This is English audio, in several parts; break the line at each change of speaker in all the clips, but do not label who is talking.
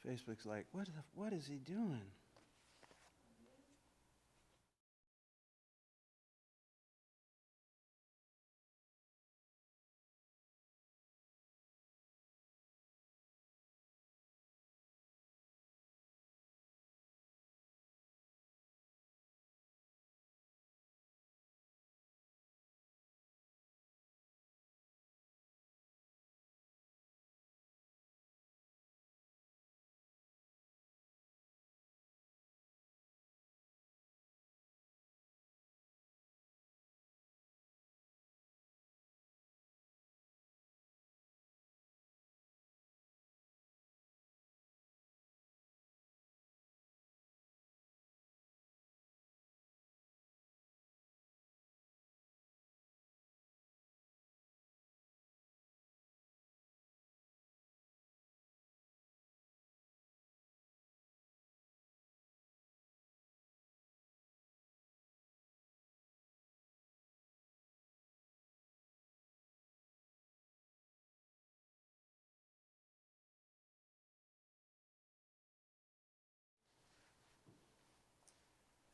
Facebook's like, what is he doing?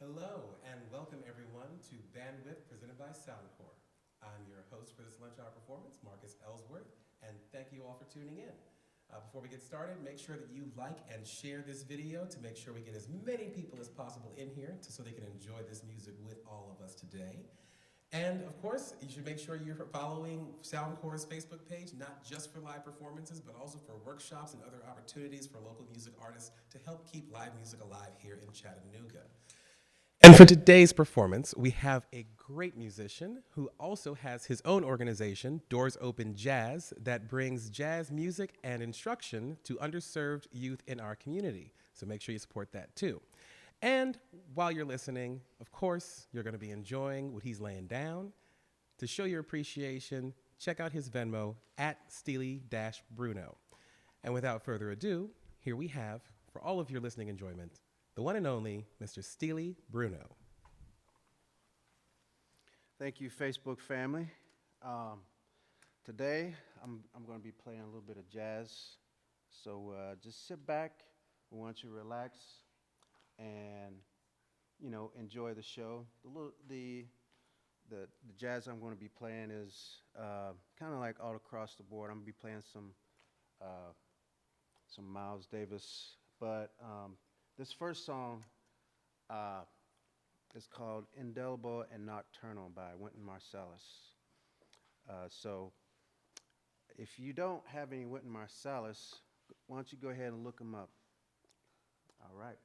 Hello, and welcome everyone to Bandwidth presented by SoundCorps. I'm your host for this lunch hour performance, Marcus Ellsworth, and thank you all for tuning in. Before we get started, make sure that you like and share this video to make sure we get as many people as possible in here so they can enjoy this music with all of us today. And of course, you should make sure you're following SoundCorps' Facebook page, not just for live performances, but also for workshops and other opportunities for local music artists to help keep live music alive here in Chattanooga. And for today's performance, we have a great musician who also has his own organization, Doors Open Jazz, that brings jazz music and instruction to underserved youth in our community. So make sure you support that too. And while you're listening, of course, you're going to be enjoying what he's laying down. To show your appreciation, check out his Venmo at Steely-Bruno. And without further ado, here we have, for all of your listening enjoyment, the one and only Mr. Steely Bruno.
Thank you, Facebook family. Today, I'm going to be playing a little bit of jazz. So just sit back. We want you to relax and, enjoy the show. The jazz I'm going to be playing is kind of like all across the board. I'm going to be playing some Miles Davis, but this first song is called Indelible and Nocturnal by Wynton Marsalis. So if you don't have any Wynton Marsalis, why don't you go ahead and look him up? All right.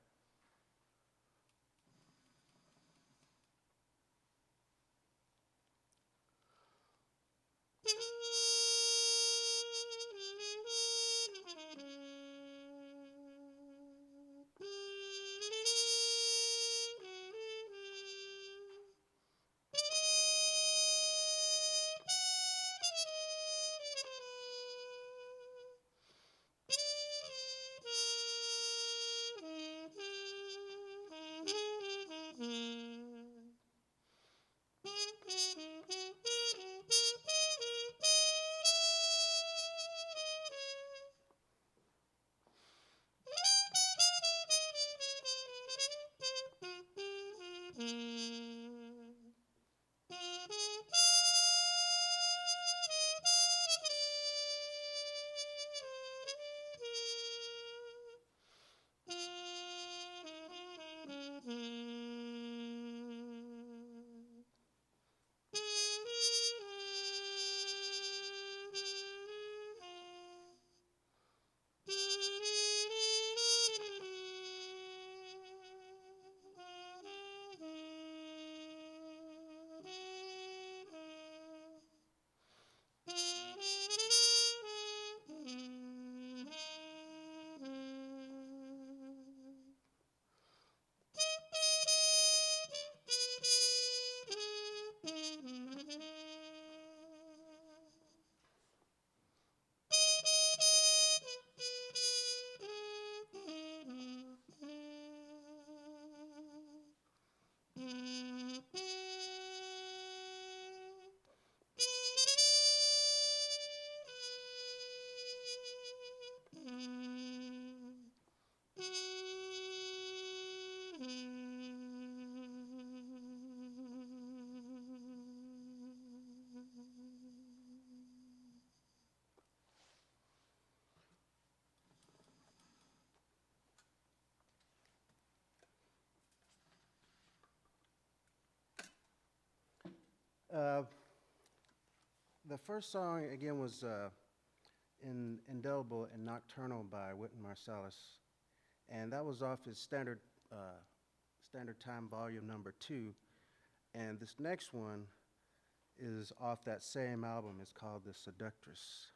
Uh, the first song, again, was Indelible and Nocturnal by Wynton Marsalis. And that was off his Standard Time Volume Number 2. And this next one is off that same album. It's called The Seductress.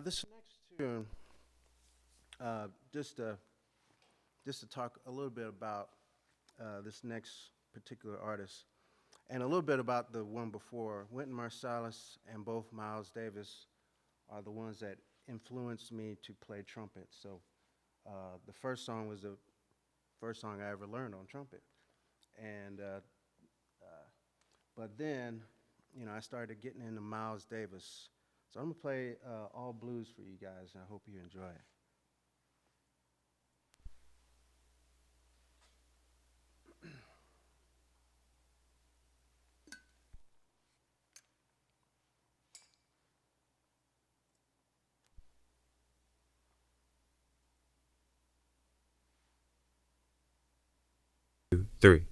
This next tune, just to talk a little bit about this next particular artist, and a little bit about the one before. Wynton Marsalis and both Miles Davis are the ones that influenced me to play trumpet. So the first song was the first song I ever learned on trumpet, and but then, I started getting into Miles Davis. So I'm gonna play all blues for you guys, and I hope you enjoy it.
Two, three.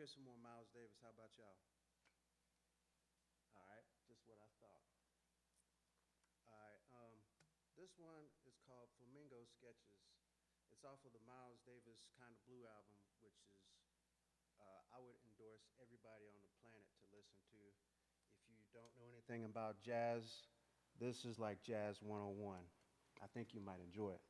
hear some more Miles Davis. How about y'all? All right, just what I thought. All right, this one is called Flamingo Sketches. It's off of the Miles Davis Kind of Blue album, which is, I would endorse everybody on the planet to listen to. If you don't know anything about jazz, this is like Jazz 101. I think you might enjoy it.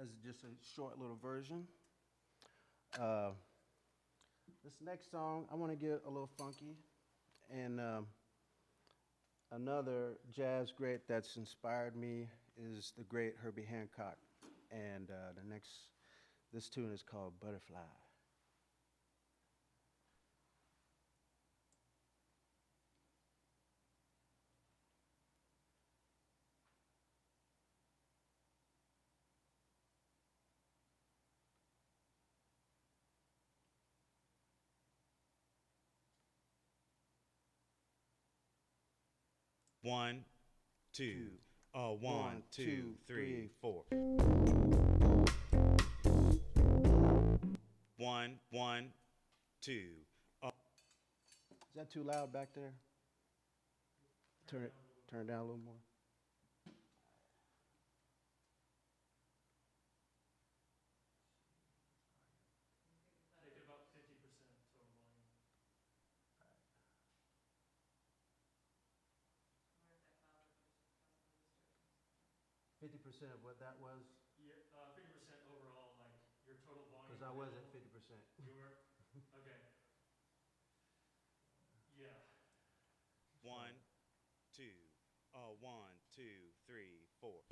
This is just a short little version. This next song, I want to get a little funky. And another jazz great that's inspired me is the great Herbie Hancock. And this tune is called Butterfly.
One, two, one, two, three, four. One, two.
Is that too loud back there? Turn it down a little more.
Make it about 50% total volume.
50% of what that was?
Yeah, 50% overall, like your total volume.
Because I was at 50%.
You were? Okay. Yeah.
One, two, three, four.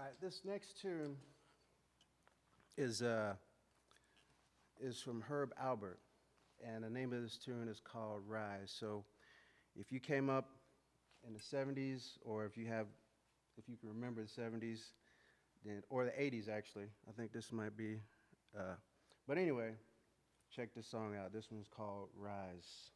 right, this next tune is from Herb Albert, and the name of this tune is called Rise. So if you came up in the 70s, or if you can remember the 70s, then, or the 80s actually, I think this might be, but anyway, check this song out. This one's called Rise.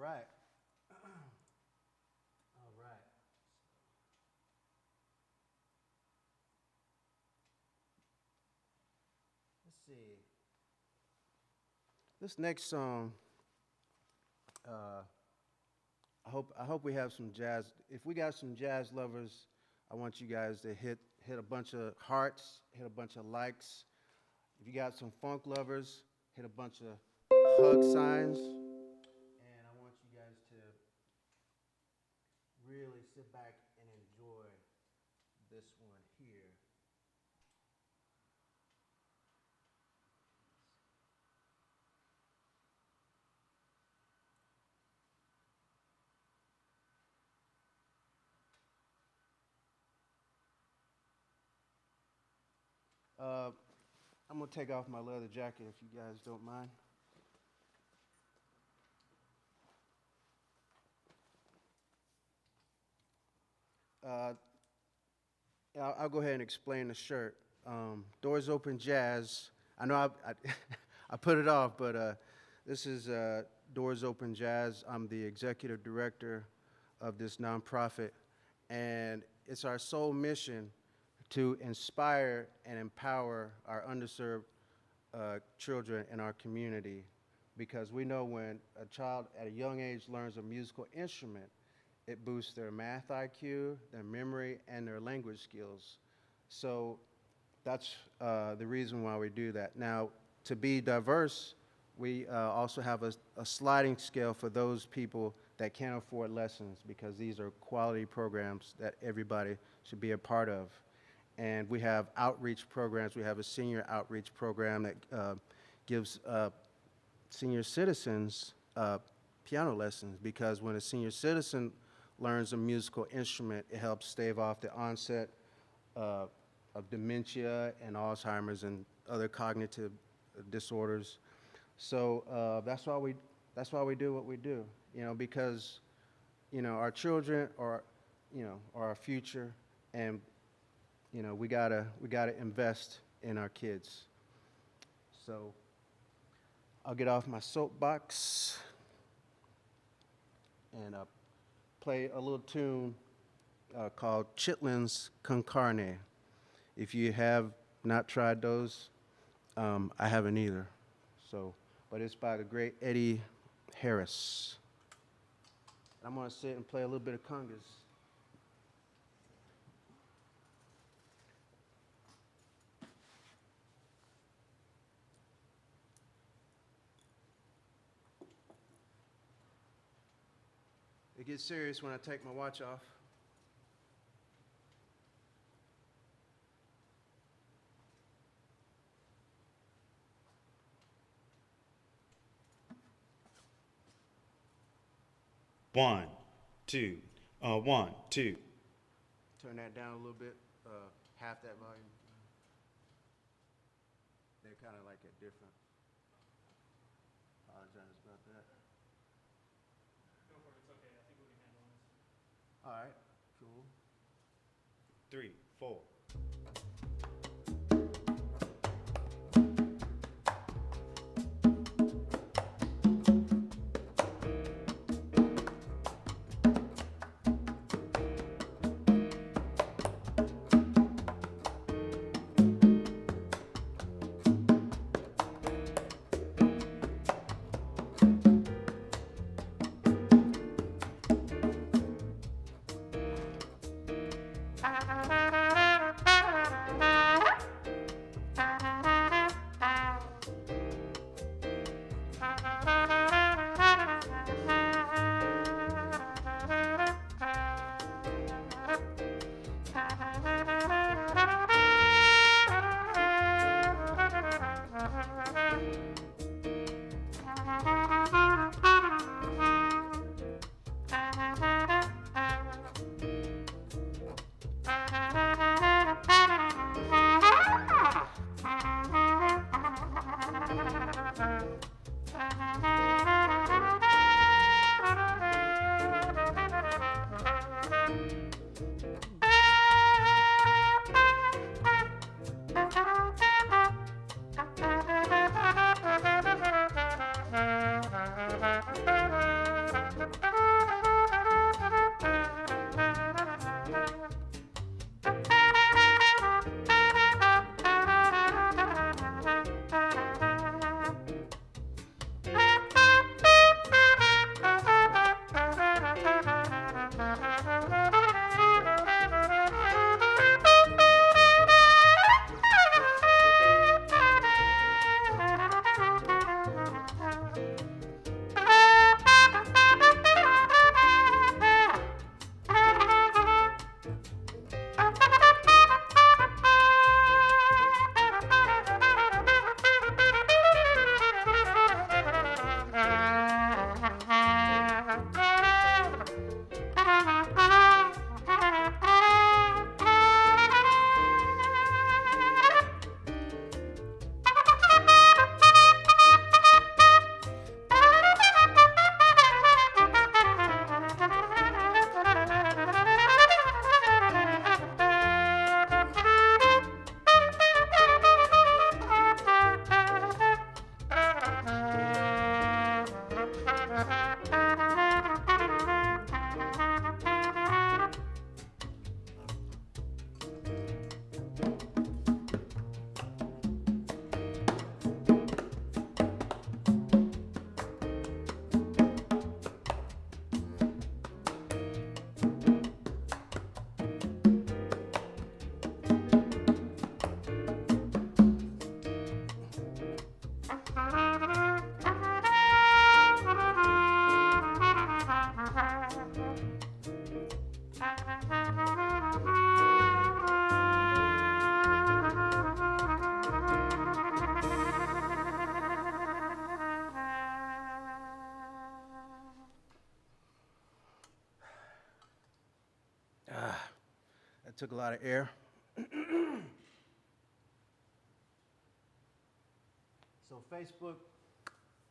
right. All right. Let's see. This next song, I hope we have some jazz. If we got some jazz lovers, I want you guys to hit a bunch of hearts, hit a bunch of likes. If you got some funk lovers, hit a bunch of hug signs. And I want you guys to really sit back and enjoy this one here. I'm gonna take off my leather jacket if you guys don't mind. I'll go ahead and explain the shirt. Doors Open Jazz. I know I put it off, but this is Doors Open Jazz. I'm the executive director of this nonprofit, and it's our sole mission to inspire and empower our underserved children in our community, because we know when a child at a young age learns a musical instrument, it boosts their math IQ, their memory, and their language skills. So that's the reason why we do that. Now, to be diverse, we also have a sliding scale for those people that can't afford lessons, because these are quality programs that everybody should be a part of. And we have outreach programs. We have a senior outreach program that gives senior citizens piano lessons, because when a senior citizen learns a musical instrument, it helps stave off the onset of dementia and Alzheimer's and other cognitive disorders. So that's why we do what we do, because, our children are our future, and, we gotta invest in our kids. So I'll get off my soapbox and play a little tune called Chitlins con Carne. If you have not tried those, I haven't either. So, but it's by the great Eddie Harris. I'm gonna sit and play a little bit of congas. It gets serious when I take my watch off.
One, two, 1, 2.
Turn that down a little bit, half that volume. They're kind of like at different. Apologize about that.
Go for it, it's okay, I think we can handle this.
All right, cool.
3, 4.
took a lot of air. So Facebook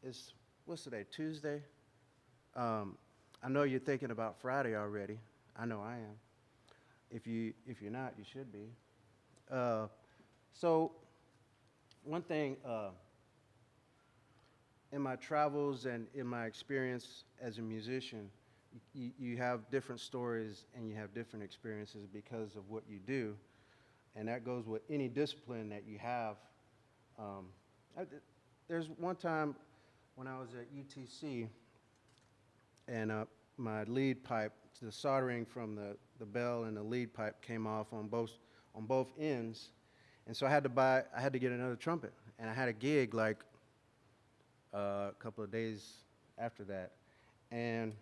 is, what's today, Tuesday? I know you're thinking about Friday already. I know I am. If you're not, you should be. So one thing, in my travels and in my experience as a musician, you have different stories and you have different experiences because of what you do. And that goes with any discipline that you have. There's one time when I was at UTC and my lead pipe, the soldering from the bell and the lead pipe came off on both ends. And so I had to get another trumpet. And I had a gig like a couple of days after that. And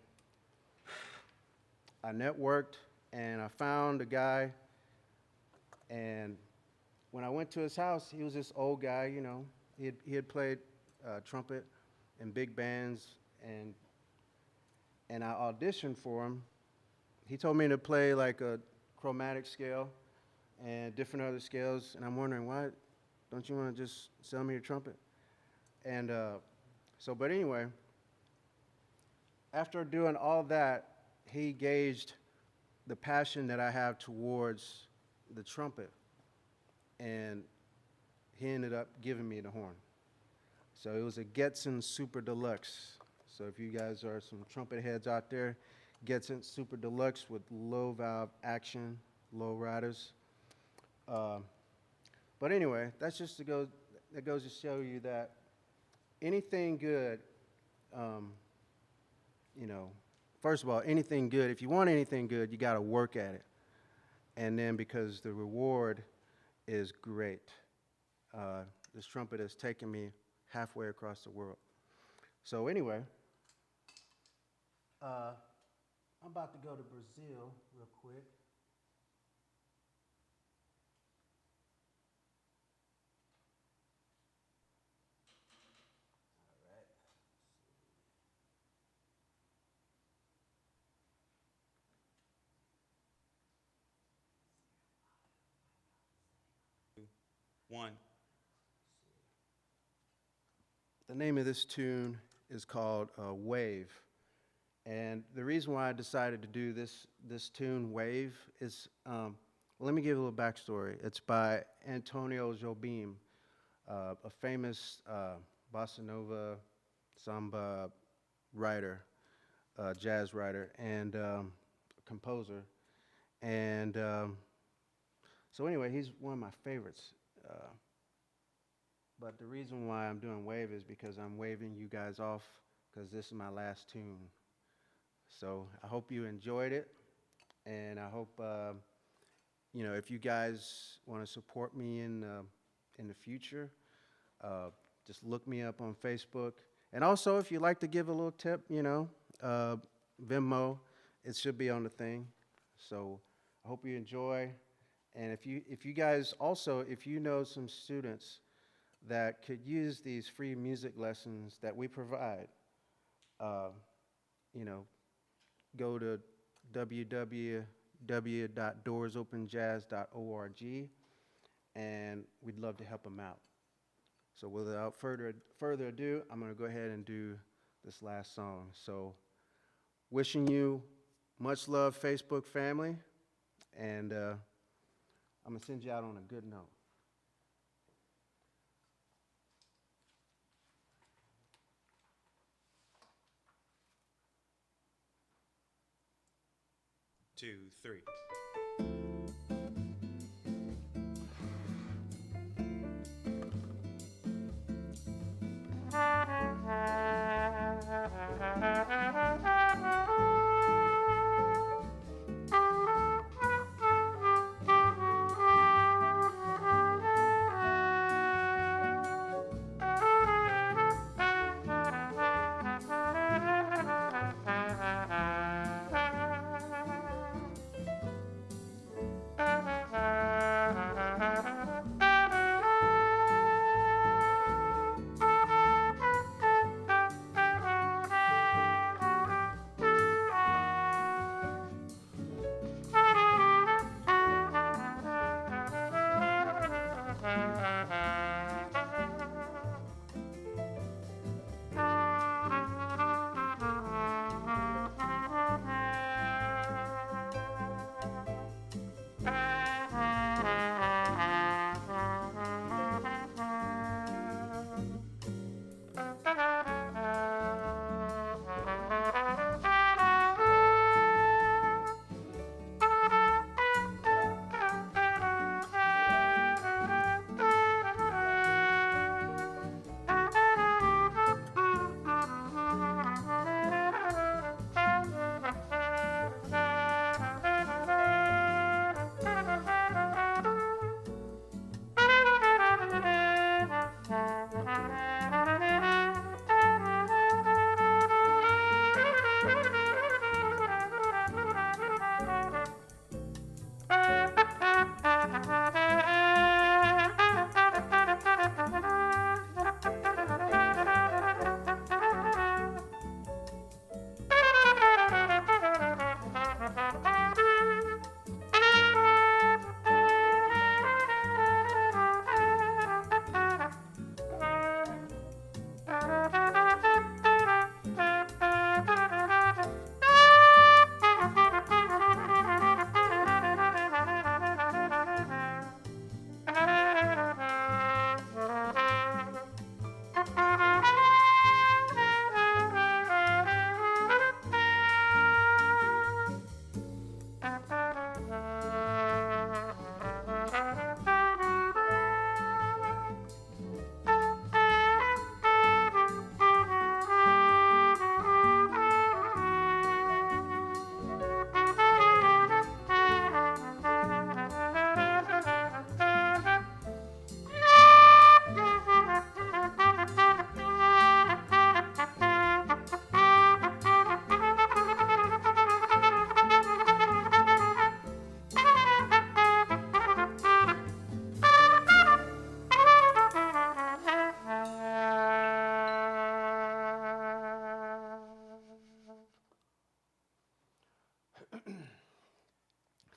I networked and I found a guy, and when I went to his house, he was this old guy, you know. He had played trumpet in big bands, and I auditioned for him. He told me to play like a chromatic scale and different other scales, and I'm wondering, why don't you want to just sell me your trumpet? And but anyway, after doing all that, he gauged the passion that I have towards the trumpet, and he ended up giving me the horn. So it was a Getson Super Deluxe. So if you guys are some trumpet heads out there, Getson Super Deluxe with low valve action, low riders. But anyway, that's just that goes to show you that anything good, you know, first of all, anything good, if you want anything good, you got to work at it. And then because the reward is great. This trumpet has taken me halfway across the world. So anyway, I'm about to go to Brazil real quick.
One.
The name of this tune is called Wave. And the reason why I decided to do this tune, Wave, is, let me give a little backstory. It's by Antonio Jobim, a famous bossa nova, samba writer, jazz writer, and composer. And so anyway, he's one of my favorites. But the reason why I'm doing Wave is because I'm waving you guys off because this is my last tune. So I hope you enjoyed it, and I hope, you know, if you guys want to support me in the future, just look me up on Facebook. And also, if you'd like to give a little tip, you know, Venmo, it should be on the thing. So I hope you enjoy. And if you guys also, if you know some students that could use these free music lessons that we provide, you know, go to www.doorsopenjazz.org, and we'd love to help them out. So without further ado, I'm going to go ahead and do this last song. So wishing you much love, Facebook family, and I'm going to send you out on a good note.
Two, three.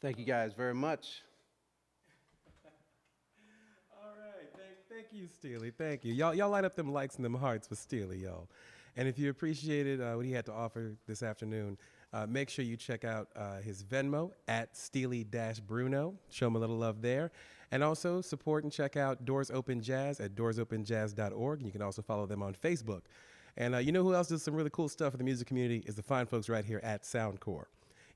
Thank you guys very much.
All right, thank you, Steely. Thank you. Y'all light up them likes and them hearts with Steely, y'all. And if you appreciated what he had to offer this afternoon, make sure you check out his Venmo at Steely-Bruno. Show him a little love there. And also support and check out Doors Open Jazz at doorsopenjazz.org. And you can also follow them on Facebook. And you know who else does some really cool stuff in the music community is the fine folks right here at SoundCorps.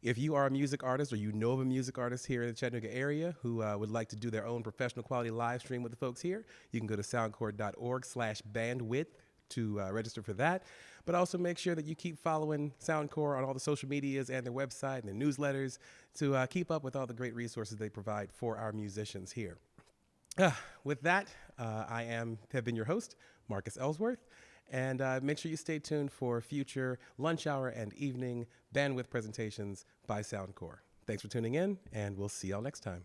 If you are a music artist or you know of a music artist here in the Chattanooga area who would like to do their own professional quality live stream with the folks here, you can go to soundcorps.org/bandwidth to register for that. But also make sure that you keep following SoundCorps on all the social medias and their website and their newsletters to keep up with all the great resources they provide for our musicians here. With that, I have been your host, Marcus Ellsworth. And make sure you stay tuned for future lunch hour and evening bandwidth presentations by SoundCorps. Thanks for tuning in, and we'll see y'all next time.